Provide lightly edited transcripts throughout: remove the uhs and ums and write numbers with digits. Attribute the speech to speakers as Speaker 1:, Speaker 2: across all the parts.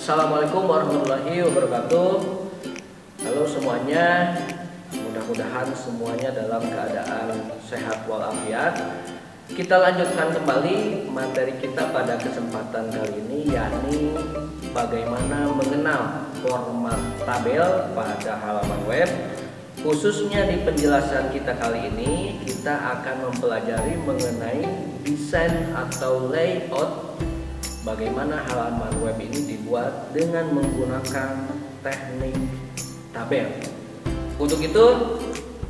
Speaker 1: Assalamualaikum warahmatullahi wabarakatuh. Halo semuanya, mudah-mudahan semuanya dalam keadaan sehat walafiat. Kita lanjutkan kembali materi kita pada kesempatan kali ini, yakni bagaimana mengenal format tabel pada halaman web. Khususnya di penjelasan kita kali ini, kita akan mempelajari mengenai desain atau layout, bagaimana halaman web ini dibuat dengan menggunakan teknik tabel. Untuk itu,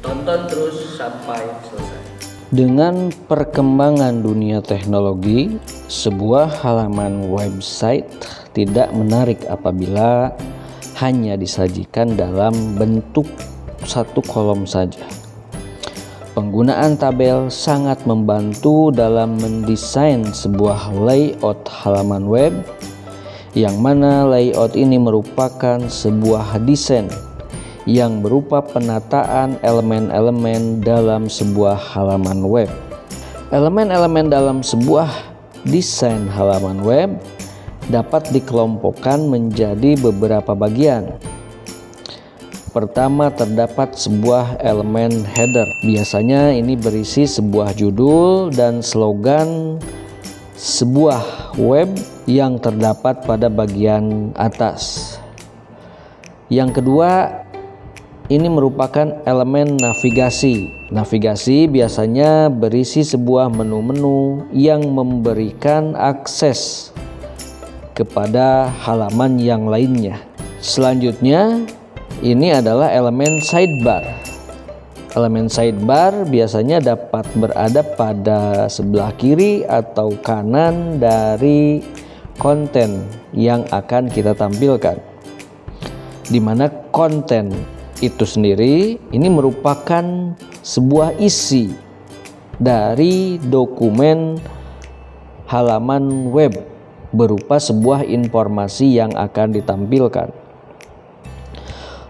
Speaker 1: tonton terus sampai selesai.
Speaker 2: Dengan perkembangan dunia teknologi, sebuah halaman website tidak menarik apabila hanya disajikan dalam bentuk satu kolom saja. Penggunaan tabel sangat membantu dalam mendesain sebuah layout halaman web, yang mana layout ini merupakan sebuah desain yang berupa penataan elemen-elemen dalam sebuah halaman web. Elemen-elemen dalam sebuah desain halaman web dapat dikelompokkan menjadi beberapa bagian. Pertama, terdapat sebuah elemen header. Biasanya ini berisi sebuah judul dan slogan sebuah web yang terdapat pada bagian atas. Yang kedua, ini merupakan elemen navigasi. Navigasi biasanya berisi sebuah menu-menu yang memberikan akses kepada halaman yang lainnya. Selanjutnya, ini adalah elemen sidebar. Elemen sidebar biasanya dapat berada pada sebelah kiri atau kanan dari konten yang akan kita tampilkan, di mana konten itu sendiri ini merupakan sebuah isi dari dokumen halaman web berupa sebuah informasi yang akan ditampilkan.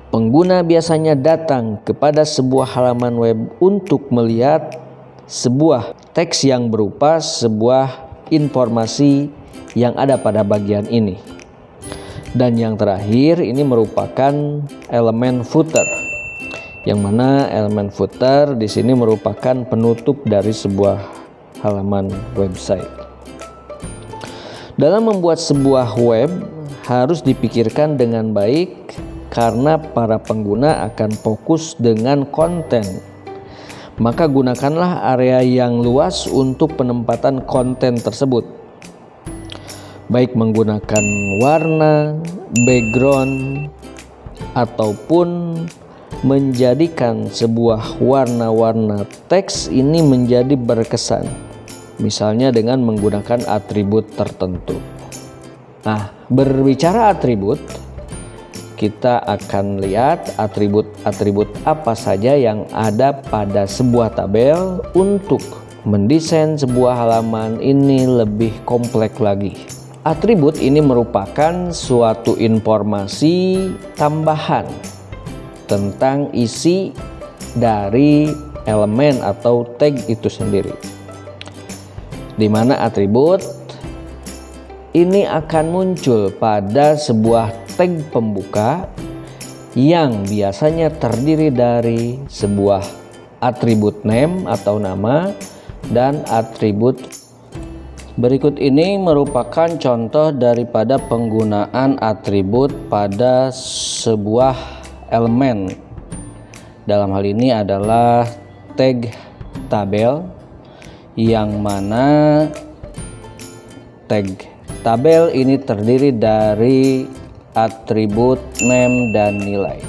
Speaker 2: Pengguna biasanya datang kepada sebuah halaman web untuk melihat sebuah teks yang berupa sebuah informasi yang ada pada bagian ini. Dan yang terakhir, ini merupakan elemen footer, yang mana elemen footer di sini merupakan penutup dari sebuah halaman website. Dalam membuat sebuah web harus dipikirkan dengan baik, karena para pengguna akan fokus dengan konten. Maka gunakanlah area yang luas untuk penempatan konten tersebut, baik menggunakan warna, background, ataupun menjadikan sebuah warna-warna teks ini menjadi berkesan, misalnya dengan menggunakan atribut tertentu. Nah, berbicara atribut, kita akan lihat atribut-atribut apa saja yang ada pada sebuah tabel untuk mendesain sebuah halaman ini lebih kompleks lagi. Atribut ini merupakan suatu informasi tambahan tentang isi dari elemen atau tag itu sendiri, di mana atribut ini akan muncul pada sebuah tag pembuka yang biasanya terdiri dari sebuah atribut name atau nama dan atribut. Berikut ini merupakan contoh daripada penggunaan atribut pada sebuah elemen. Dalam hal ini adalah tag tabel, yang mana tag tabel ini terdiri dari atribut name dan nilai.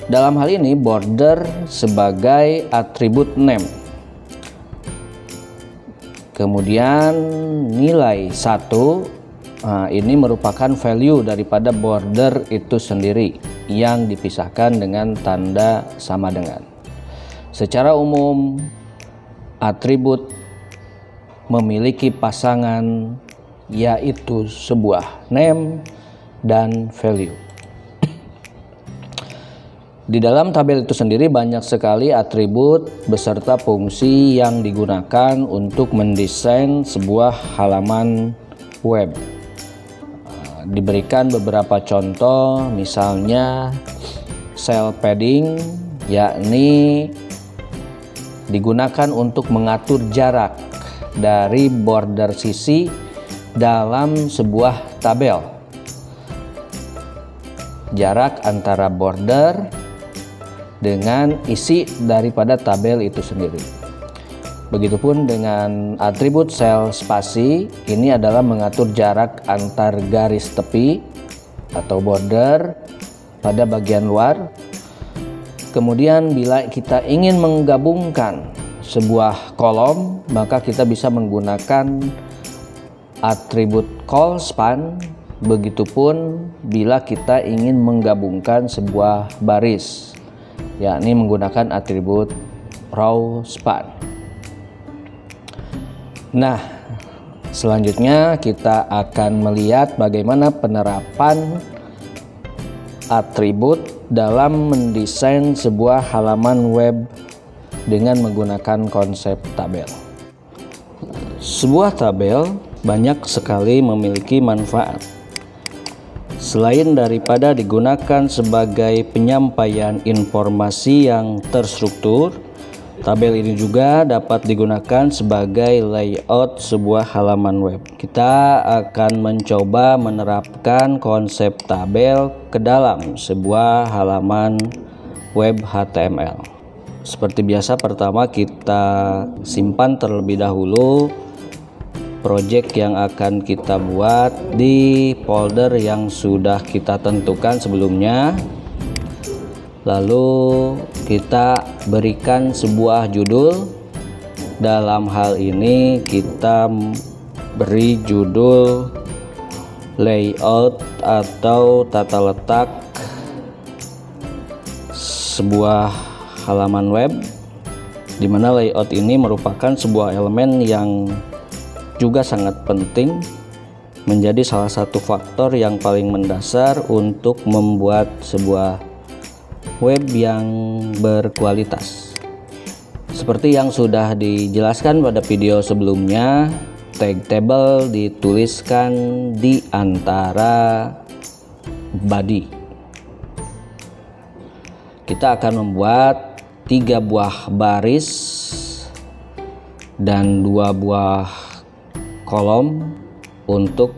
Speaker 2: Dalam hal ini border sebagai atribut name. Kemudian nilai 1, ini merupakan value daripada border itu sendiri yang dipisahkan dengan tanda sama dengan. Secara umum, atribut memiliki pasangan, yaitu sebuah name dan value. Di dalam tabel itu sendiri banyak sekali atribut beserta fungsi yang digunakan untuk mendesain sebuah halaman web. diberikan beberapa contoh, misalnya cell padding, yakni digunakan untuk mengatur jarak dari border sisi dalam sebuah tabel. Jarak antara border dengan isi daripada tabel itu sendiri. Begitupun dengan atribut cell spasi, ini adalah mengatur jarak antar garis tepi atau border pada bagian luar. Kemudian bila kita ingin menggabungkan sebuah kolom, maka kita bisa menggunakan atribut call span. Begitupun bila kita ingin menggabungkan sebuah baris, yakni menggunakan atribut row span. Nah, selanjutnya kita akan melihat bagaimana penerapan atribut dalam mendesain sebuah halaman web dengan menggunakan konsep tabel. Sebuah tabel banyak sekali memiliki manfaat. Selain daripada digunakan sebagai penyampaian informasi yang terstruktur, tabel ini juga dapat digunakan sebagai layout sebuah halaman web. Kita akan mencoba menerapkan konsep tabel ke dalam sebuah halaman web HTML. Seperti biasa, pertama kita simpan terlebih dahulu project yang akan kita buat di folder yang sudah kita tentukan sebelumnya. Lalu kita berikan sebuah judul. Dalam hal ini kita beri judul layout atau tata letak sebuah halaman web, di mana layout ini merupakan sebuah elemen yang juga sangat penting, menjadi salah satu faktor yang paling mendasar untuk membuat sebuah web yang berkualitas. Seperti yang sudah dijelaskan pada video sebelumnya, tag table dituliskan di antara body. Kita akan membuat 3 buah baris dan 2 buah kolom untuk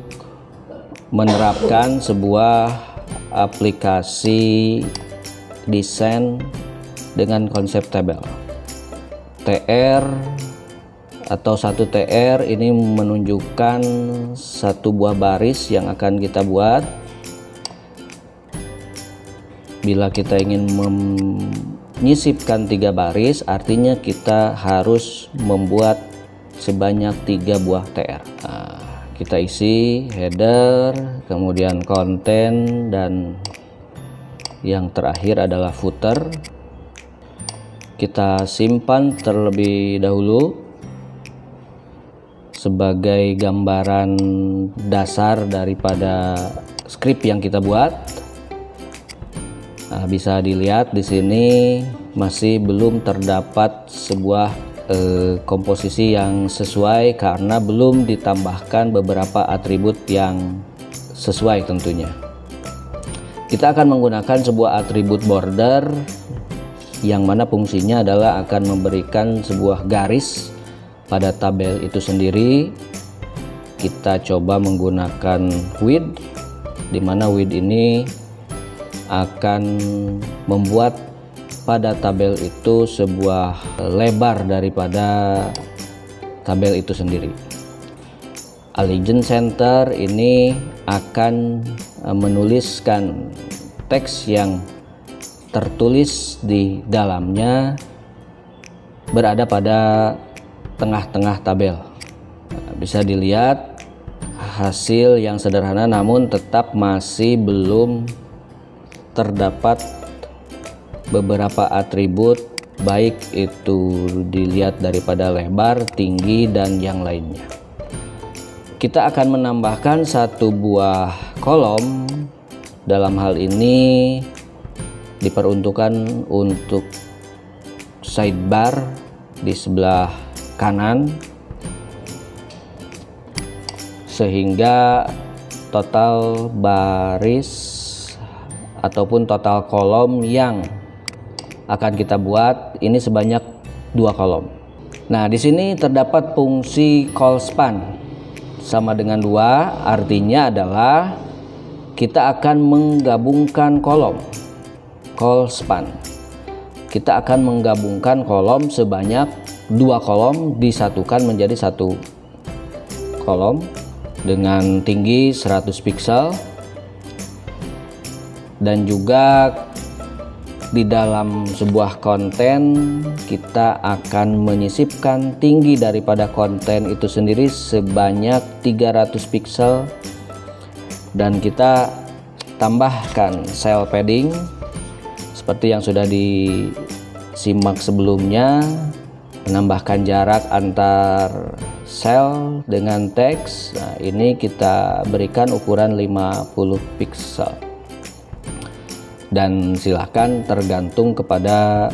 Speaker 2: menerapkan sebuah aplikasi desain dengan konsep tabel. TR atau 1 TR ini menunjukkan 1 buah baris yang akan kita buat. Bila kita ingin menyisipkan 3 baris, artinya kita harus membuat sebanyak 3 buah TR. Nah, kita isi header, kemudian konten, dan yang terakhir adalah footer. Kita simpan terlebih dahulu sebagai gambaran dasar daripada script yang kita buat. Nah, bisa dilihat di sini masih belum terdapat sebuah komposisi yang sesuai karena belum ditambahkan beberapa atribut yang sesuai tentunya. Kita akan menggunakan sebuah atribut border yang mana fungsinya adalah akan memberikan sebuah garis pada tabel itu sendiri. Kita coba menggunakan width, di mana width ini akan membuat pada tabel itu sebuah lebar daripada tabel itu sendiri. Allegiance Center ini akan menuliskan teks yang tertulis di dalamnya berada pada tengah-tengah tabel. Bisa dilihat hasil yang sederhana, namun tetap masih belum terdapat beberapa atribut, baik itu dilihat daripada lebar, tinggi, dan yang lainnya. Kita akan menambahkan 1 buah kolom. Dalam hal ini diperuntukkan untuk sidebar di sebelah kanan, sehingga total baris ataupun total kolom yang akan kita buat ini sebanyak 2 kolom. Nah, di sini terdapat fungsi call span sama dengan 2, artinya adalah kita akan menggabungkan kolom call span. Kita akan menggabungkan kolom sebanyak 2 kolom disatukan menjadi 1 kolom dengan tinggi 100 pixel, dan juga di dalam sebuah konten kita akan menyisipkan tinggi daripada konten itu sendiri sebanyak 300 pixel, dan kita tambahkan cell padding seperti yang sudah disimak sebelumnya, menambahkan jarak antar sel dengan teks. Nah, ini kita berikan ukuran 50 pixel, dan silakan tergantung kepada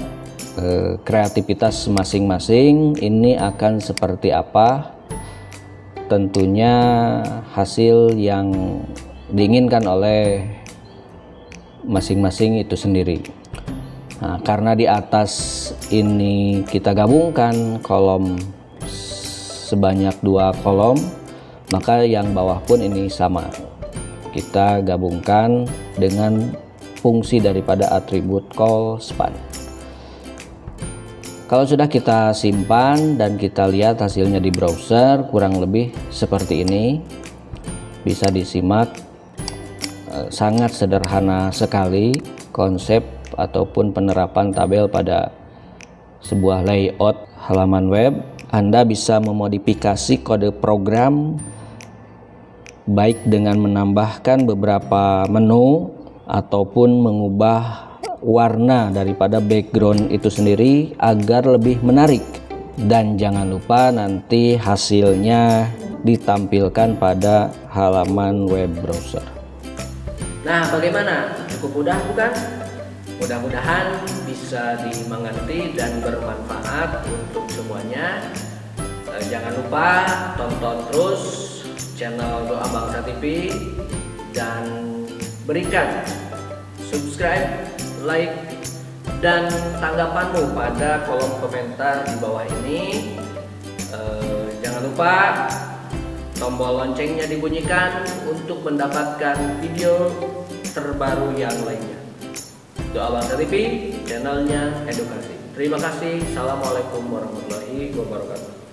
Speaker 2: kreativitas masing-masing ini akan seperti apa. Tentunya hasil yang diinginkan oleh masing-masing itu sendiri. Nah, karena di atas ini kita gabungkan kolom sebanyak 2 kolom, maka yang bawah pun ini sama. Kita gabungkan dengan fungsi daripada atribut call span. Kalau sudah kita simpan dan kita lihat hasilnya di browser, kurang lebih seperti ini. Bisa disimak, sangat sederhana sekali konsep ataupun penerapan tabel pada sebuah layout halaman web. Anda bisa memodifikasi kode program baik dengan menambahkan beberapa menu ataupun mengubah warna daripada background itu sendiri agar lebih menarik. Dan jangan lupa nanti hasilnya ditampilkan pada halaman web browser.
Speaker 1: Nah, bagaimana? Cukup mudah bukan? Mudah-mudahan bisa dimengerti dan bermanfaat untuk semuanya. Jangan lupa tonton terus channel Doa Bangsa TV dan berikan subscribe, like, dan tanggapanmu pada kolom komentar di bawah ini. Jangan lupa tombol loncengnya dibunyikan untuk mendapatkan video terbaru yang lainnya. Doa Bangsa TV, channelnya edukasi. Terima kasih. Assalamualaikum warahmatullahi wabarakatuh.